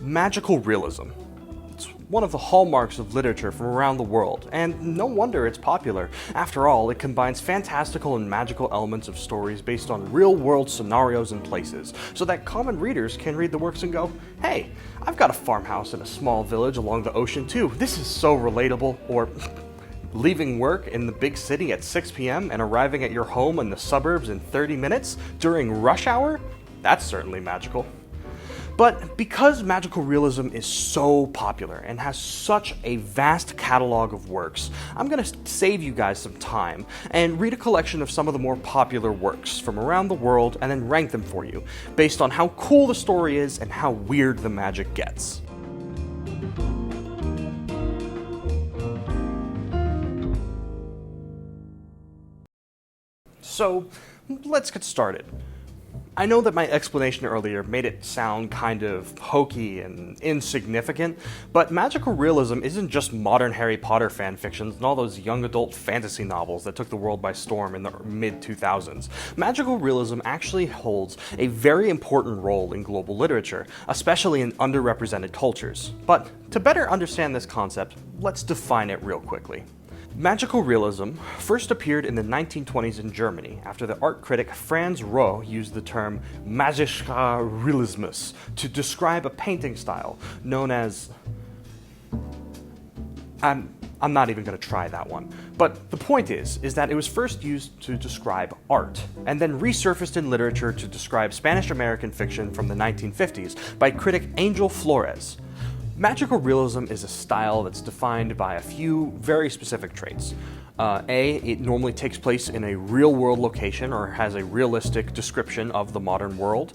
Magical realism. It's one of the hallmarks of literature from around the world, and no wonder it's popular. After all, it combines fantastical and magical elements of stories based on real-world scenarios and places, so that common readers can read the works and go, hey, I've got a farmhouse in a small village along the ocean too. This is so relatable. Or leaving work in the big city at 6 p.m. and arriving at your home in the suburbs in 30 minutes during rush hour? That's certainly magical. But because magical realism is so popular and has such a vast catalog of works, I'm going to save you guys some time and read a collection of some of the more popular works from around the world and then rank them for you, based on how cool the story is and how weird the magic gets. So, let's get started. I know that my explanation earlier made it sound kind of hokey and insignificant, but magical realism isn't just modern Harry Potter fanfictions and all those young adult fantasy novels that took the world by storm in the mid-2000s. Magical realism actually holds a very important role in global literature, especially in underrepresented cultures. But to better understand this concept, let's define it real quickly. Magical realism first appeared in the 1920s in Germany after the art critic Franz Roh used the term magischer Realismus to describe a painting style known as... I'm not even going to try that one. But the point is that it was first used to describe art, and then resurfaced in literature to describe Spanish-American fiction from the 1950s by critic Angel Flores. Magical realism is a style that's defined by a few very specific traits. A, it normally takes place in a real-world location or has a realistic description of the modern world.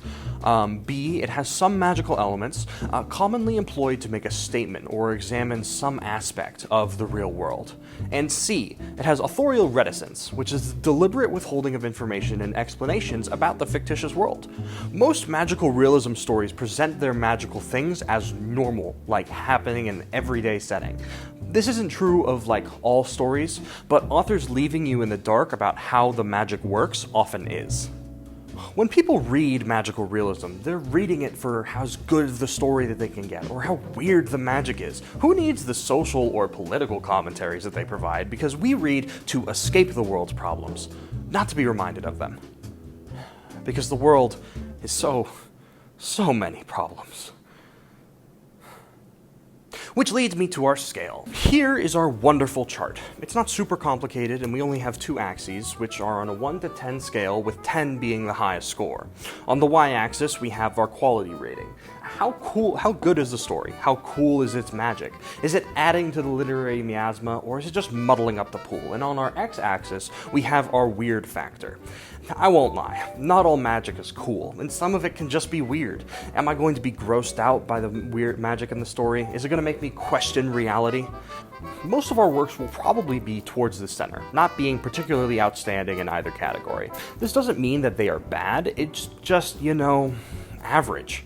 B, it has some magical elements commonly employed to make a statement or examine some aspect of the real world. And C, it has authorial reticence, which is the deliberate withholding of information and explanations about the fictitious world. Most magical realism stories present their magical things as normal, like happening in an everyday setting. This isn't true of all stories, but authors leaving you in the dark about how the magic works often is. When people read magical realism, they're reading it for how good of the story that they can get, or how weird the magic is. Who needs the social or political commentaries that they provide? Because we read to escape the world's problems, not to be reminded of them. Because the world is so many problems. Which leads me to our scale. Here is our wonderful chart. It's not super complicated, and we only have two axes, which are on a 1 to 10 scale, with 10 being the highest score. On the y-axis, we have our quality rating. How good is the story? How cool is its magic? Is it adding to the literary miasma, or is it just muddling up the pool? And on our x-axis, we have our weird factor. I won't lie, not all magic is cool, and some of it can just be weird. Am I going to be grossed out by the weird magic in the story? Is it going to make me question reality? Most of our works will probably be towards the center, not being particularly outstanding in either category. This doesn't mean that they are bad, it's just, average.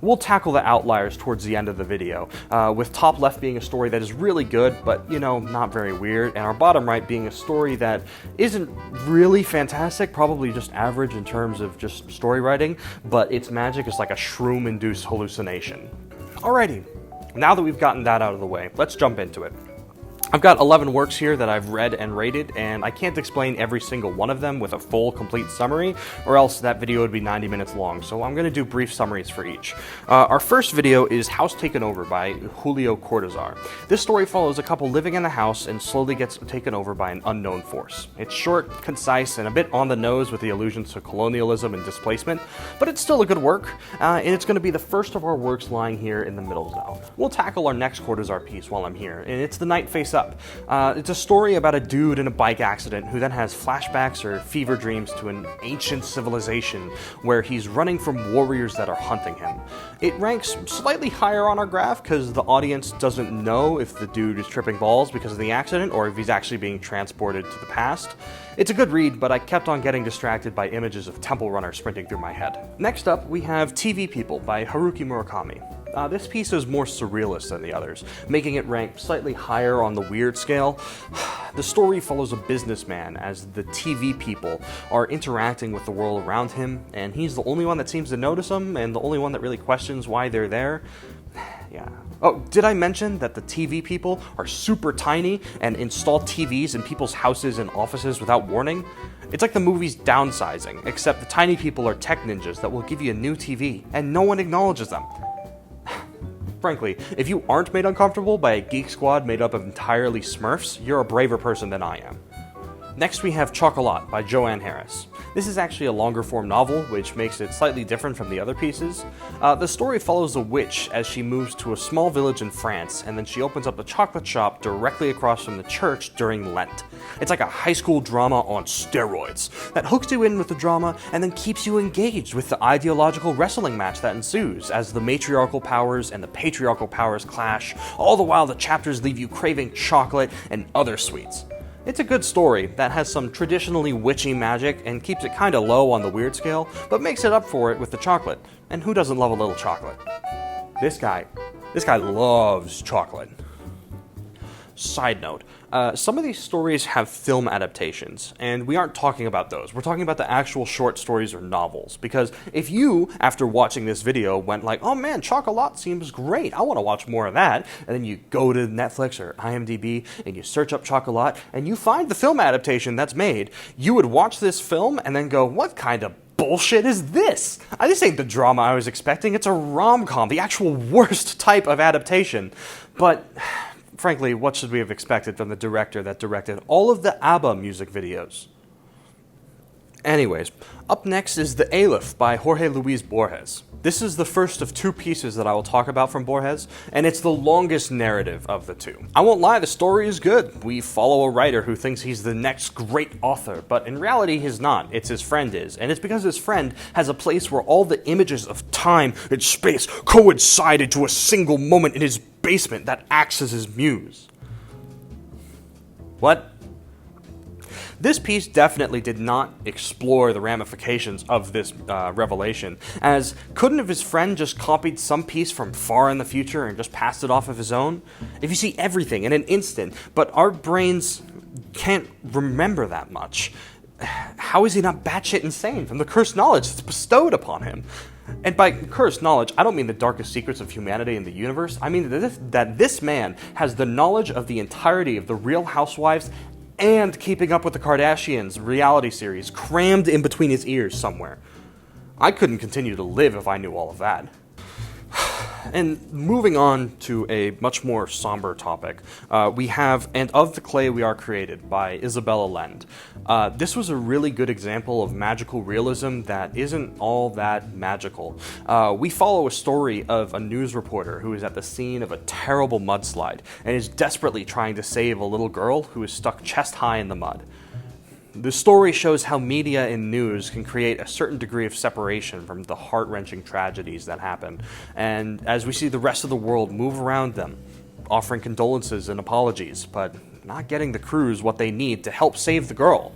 We'll tackle the outliers towards the end of the video, with top left being a story that is really good, but, not very weird, and our bottom right being a story that isn't really fantastic, probably just average in terms of just story writing, but its magic is like a shroom-induced hallucination. Alrighty, now that we've gotten that out of the way, let's jump into it. I've got 11 works here that I've read and rated, and I can't explain every single one of them with a full, complete summary, or else that video would be 90 minutes long, so I'm going to do brief summaries for each. Our first video is House Taken Over by Julio Cortázar. This story follows a couple living in a house and slowly gets taken over by an unknown force. It's short, concise, and a bit on the nose with the allusions to colonialism and displacement, but it's still a good work, and it's going to be the first of our works lying here in the middle zone. We'll tackle our next Cortázar piece while I'm here, and it's The Night Face Up. It's a story about a dude in a bike accident who then has flashbacks or fever dreams to an ancient civilization where he's running from warriors that are hunting him. It ranks slightly higher on our graph because the audience doesn't know if the dude is tripping balls because of the accident or if he's actually being transported to the past. It's a good read, but I kept on getting distracted by images of Temple Runner sprinting through my head. Next up, we have TV People by Haruki Murakami. This piece is more surrealist than the others, making it rank slightly higher on the weird scale. The story follows a businessman as the TV people are interacting with the world around him, and he's the only one that seems to notice them and the only one that really questions why they're there. Yeah. Oh, did I mention that the TV people are super tiny and install TVs in people's houses and offices without warning? It's like the movie's Downsizing, except the tiny people are tech ninjas that will give you a new TV, and no one acknowledges them. Frankly, if you aren't made uncomfortable by a geek squad made up of entirely Smurfs, you're a braver person than I am. Next we have Chocolat by Joanne Harris. This is actually a longer form novel, which makes it slightly different from the other pieces. The story follows a witch as she moves to a small village in France, and then she opens up a chocolate shop directly across from the church during Lent. It's like a high school drama on steroids that hooks you in with the drama and then keeps you engaged with the ideological wrestling match that ensues as the matriarchal powers and the patriarchal powers clash, all the while the chapters leave you craving chocolate and other sweets. It's a good story that has some traditionally witchy magic and keeps it kinda low on the weird scale, but makes it up for it with the chocolate. And who doesn't love a little chocolate? This guy loves chocolate. Side note, some of these stories have film adaptations, and we aren't talking about those. We're talking about the actual short stories or novels, because if you, after watching this video, went like, oh man, Chocolat seems great, I want to watch more of that, and then you go to Netflix or IMDb and you search up Chocolat, and you find the film adaptation that's made, you would watch this film and then go, what kind of bullshit is this? This ain't the drama I was expecting, it's a rom-com, the actual worst type of adaptation. But frankly, what should we have expected from the director that directed all of the ABBA music videos? Anyways, up next is The Aleph by Jorge Luis Borges. This is the first of two pieces that I will talk about from Borges, and it's the longest narrative of the two. I won't lie, the story is good. We follow a writer who thinks he's the next great author, but in reality he's not. It's his friend is, and it's because his friend has a place where all the images of time and space coincide into a single moment in his basement that acts as his muse. What? This piece definitely did not explore the ramifications of this revelation, as couldn't have his friend just copied some piece from far in the future and just passed it off of his own? If you see everything in an instant, but our brains can't remember that much, how is he not batshit insane from the cursed knowledge that's bestowed upon him? And by cursed knowledge, I don't mean the darkest secrets of humanity and the universe. I mean that this man has the knowledge of the entirety of the Real Housewives and Keeping Up with the Kardashians reality series crammed in between his ears somewhere. I couldn't continue to live if I knew all of that. And moving on to a much more somber topic, we have And of the Clay We Are Created by Isabella Lend. This was a really good example of magical realism that isn't all that magical. We follow a story of a news reporter who is at the scene of a terrible mudslide and is desperately trying to save a little girl who is stuck chest high in the mud. The story shows how media and news can create a certain degree of separation from the heart-wrenching tragedies that happen, and as we see the rest of the world move around them, offering condolences and apologies, but not getting the crews what they need to help save the girl.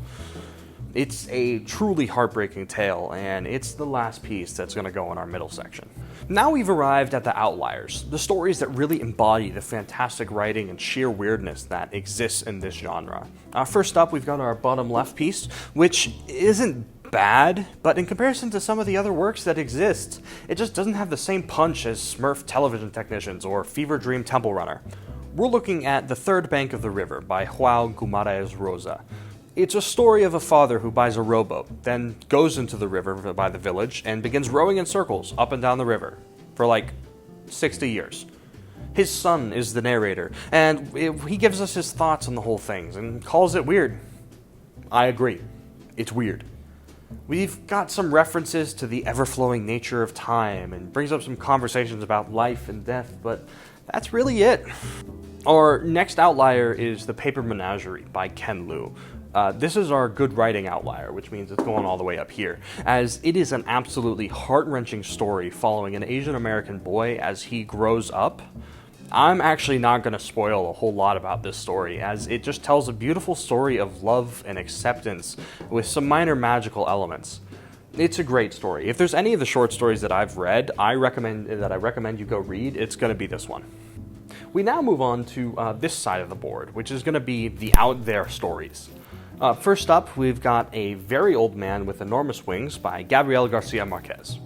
It's a truly heartbreaking tale, and it's the last piece that's going to go in our middle section. Now we've arrived at the outliers, the stories that really embody the fantastic writing and sheer weirdness that exists in this genre. First up, we've got our bottom left piece, which isn't bad, but in comparison to some of the other works that exist, it just doesn't have the same punch as Smurf Television Technicians or Fever Dream Temple Runner. We're looking at The Third Bank of the River by João Guimarães Rosa. It's a story of a father who buys a rowboat, then goes into the river by the village and begins rowing in circles up and down the river for like 60 years. His son is the narrator, and he gives us his thoughts on the whole thing and calls it weird. I agree. It's weird. We've got some references to the ever-flowing nature of time and brings up some conversations about life and death, but that's really it. Our next outlier is The Paper Menagerie by Ken Liu. This is our good writing outlier, which means it's going all the way up here, as it is an absolutely heart-wrenching story following an Asian American boy as he grows up. I'm actually not going to spoil a whole lot about this story, as it just tells a beautiful story of love and acceptance with some minor magical elements. It's a great story. If there's any of the short stories that I've read, I recommend you go read, it's going to be this one. We now move on to this side of the board, which is going to be the out there stories. First up, we've got A Very Old Man with Enormous Wings by Gabriel Garcia Marquez.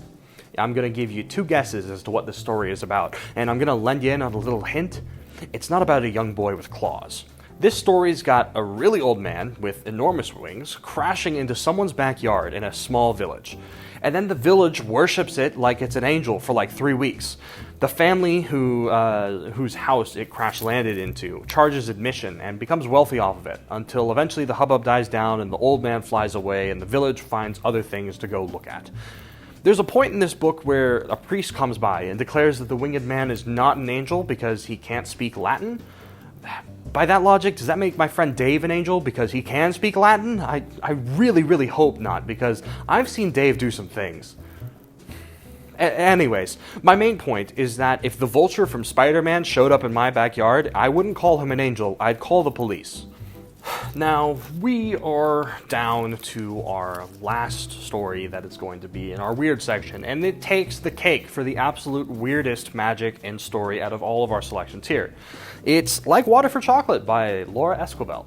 I'm going to give you two guesses as to what this story is about, and I'm going to lend you in on a little hint. It's not about a young boy with claws. This story's got a really old man with enormous wings crashing into someone's backyard in a small village. And then the village worships it like it's an angel for like 3 weeks. The family whose house it crash landed into charges admission and becomes wealthy off of it, until eventually the hubbub dies down and the old man flies away and the village finds other things to go look at. There's a point in this book where a priest comes by and declares that the winged man is not an angel because he can't speak Latin. By that logic, does that make my friend Dave an angel because he can speak Latin? I really, really hope not, because I've seen Dave do some things. Anyways, my main point is that if the vulture from Spider-Man showed up in my backyard, I wouldn't call him an angel, I'd call the police. Now, we are down to our last story that is going to be in our weird section, and it takes the cake for the absolute weirdest magic and story out of all of our selections here. It's Like Water for Chocolate by Laura Esquivel.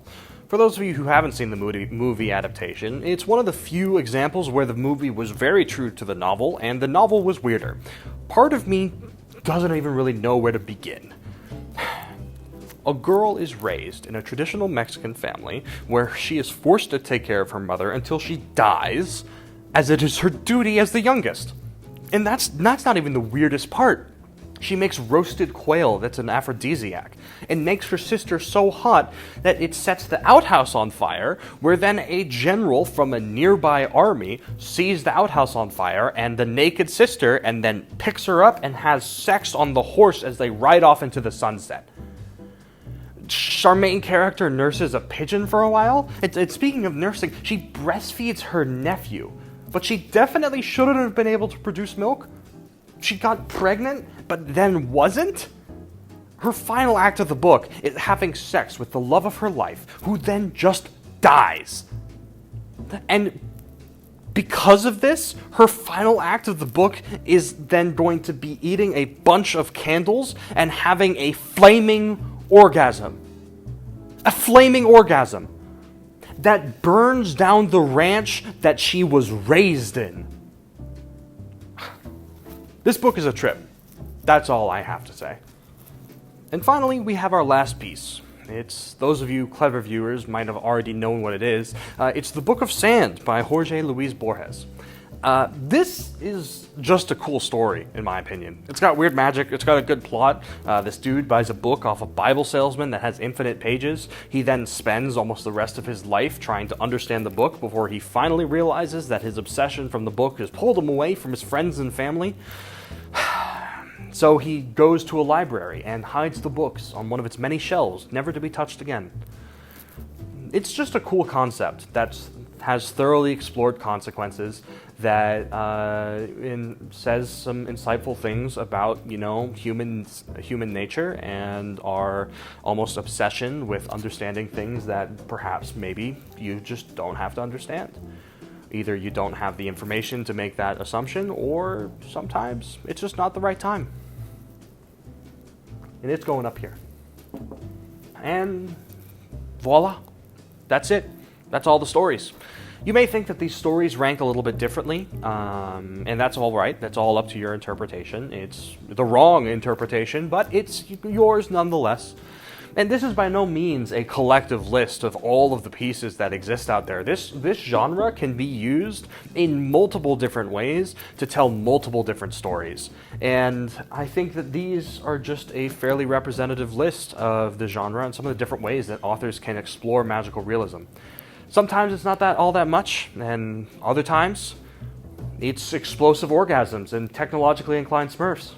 For those of you who haven't seen the movie adaptation, it's one of the few examples where the movie was very true to the novel, and the novel was weirder. Part of me doesn't even really know where to begin. A girl is raised in a traditional Mexican family where she is forced to take care of her mother until she dies, as it is her duty as the youngest. And that's not even the weirdest part. She makes roasted quail that's an aphrodisiac, and makes her sister so hot that it sets the outhouse on fire, where then a general from a nearby army sees the outhouse on fire and the naked sister, and then picks her up and has sex on the horse as they ride off into the sunset. Our main character nurses a pigeon for a while. Speaking of nursing, she breastfeeds her nephew, but she definitely shouldn't have been able to produce milk. She got pregnant, but then wasn't? Her final act of the book is having sex with the love of her life, who then just dies. And because of this, her final act of the book is then going to be eating a bunch of candles and having a flaming orgasm. A flaming orgasm that burns down the ranch that she was raised in. This book is a trip. That's all I have to say. And finally, we have our last piece. It's, those of you clever viewers might have already known what it is. It's The Book of Sand by Jorge Luis Borges. This is just a cool story, in my opinion. It's got weird magic, it's got a good plot. This dude buys a book off a Bible salesman that has infinite pages. He then spends almost the rest of his life trying to understand the book before he finally realizes that his obsession from the book has pulled him away from his friends and family. So he goes to a library and hides the books on one of its many shelves, never to be touched again. It's just a cool concept that has thoroughly explored consequences, that says some insightful things about, human nature and our almost obsession with understanding things that perhaps maybe you just don't have to understand. Either you don't have the information to make that assumption, or sometimes it's just not the right time. And it's going up here. And voila, that's it. That's all the stories. You may think that these stories rank a little bit differently, and that's all right. That's all up to your interpretation. It's the wrong interpretation, but it's yours nonetheless. And this is by no means a collective list of all of the pieces that exist out there. This genre can be used in multiple different ways to tell multiple different stories. And I think that these are just a fairly representative list of the genre and some of the different ways that authors can explore magical realism. Sometimes it's not all that much, and other times it's explosive orgasms and technologically inclined Smurfs.